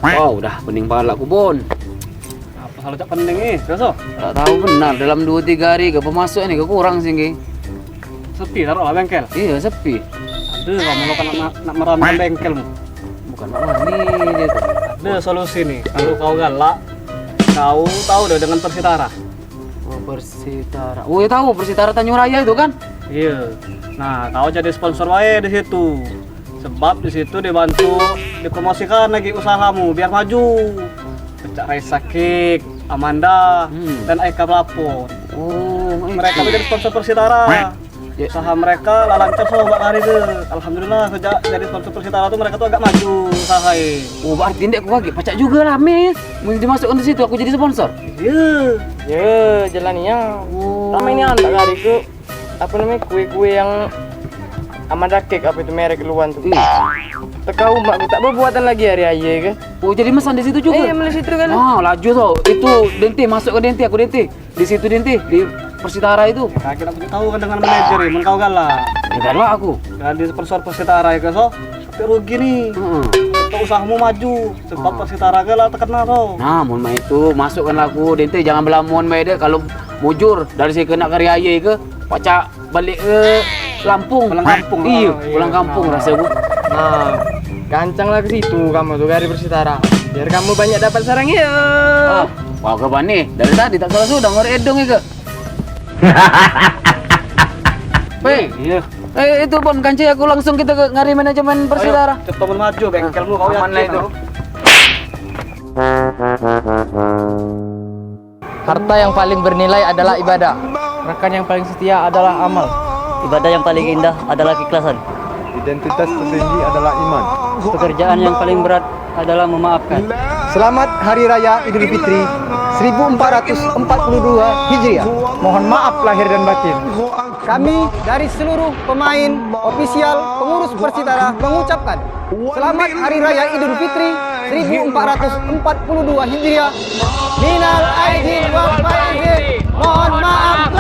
Oh, udah pening pala aku, Bon. Apa salah cak penting nih, Gaso? Tak tahu benar dalam 2-3 hari ke pemasok ini kekurang sih, Ki. Sepi taruh lah bengkel. Iya, sepi. Aduh, kamu lo kan nak meramaikan bengkelmu. Bukan wani dia tuh. Ada solusi nih. Kalau kau galak, kau tahu deh dengan Persitara. Oh, Persitara. Oh, ya tahu Persitara Tanjung Raya itu kan? Iya. Nah, kau jadi sponsor wae di situ. Sebab di situ dibantu dipromosikan lagi usahamu biar maju. Pecak Raisa Cake, Amanda, dan Eka Pelapor. Oh, Mereka menjadi sponsor Persitara. Ya. Usaha mereka lah lancar so Mbak Hari tuh. Alhamdulillah sejak jadi sponsor Persitara tuh mereka tuh agak maju usahanya. Oh, berarti ndek aku lagi pacak juga lah, Mis. Mau dimasukkan di situ aku jadi sponsor. Iya. Ya, jalannya. Sama ini antak kali ke apa namanya kue-kue yang Amanda Cake apa itu merek luan tuh. Tekau makku tak berbuatan lagi hari raya ke. Oh, jadi mesan di situ juga. Iya, mulai situ kan. Ah, laju tuh. Itu Denti masuk ke Denti, aku Denti. Di situ Denti di Persitara itu. Nah, kita tahu kan dengan manajer ya, mun kau galak. Ya kan lah aku. Jadi sponsor Persitara ya so. Tapi rugi nih. Untuk usahamu maju. Sebab Persitara lah terkenal so. Nah, mun mah itu masukkan aku Denti, jangan belamun mah deh kalau mujur dari sini kena ke Riaya ke pacak balik ke Lampung. Pulang kampung. Iya, Oh, iya. pulang kampung Nah. rasa bu. Nah, gancanglah ke situ kamu tuh dari Persitara. Biar kamu banyak dapat sarang ya. Ah, wah kapan nih? Dari tadi tak salah sudah ngor edong ya ke. Weh, Iya. itu Bon kanci aku langsung kita ke ngari manajemen Persitara. Cepat maju bengkelmu kau Aman lah yakin itu. aku. Harta yang paling bernilai adalah ibadah. Rekan yang paling setia adalah amal. Ibadah yang paling indah adalah keikhlasan. Identitas tertinggi adalah iman. Pekerjaan yang paling berat adalah memaafkan. Selamat Hari Raya Idul Fitri 1442 Hijriah. Mohon maaf lahir dan batin. Kami dari seluruh pemain, ofisial, pengurus Persitara mengucapkan Selamat Hari Raya Idul Fitri 1442 Hijriah. Minal aidin wal faizin. Mohon maaf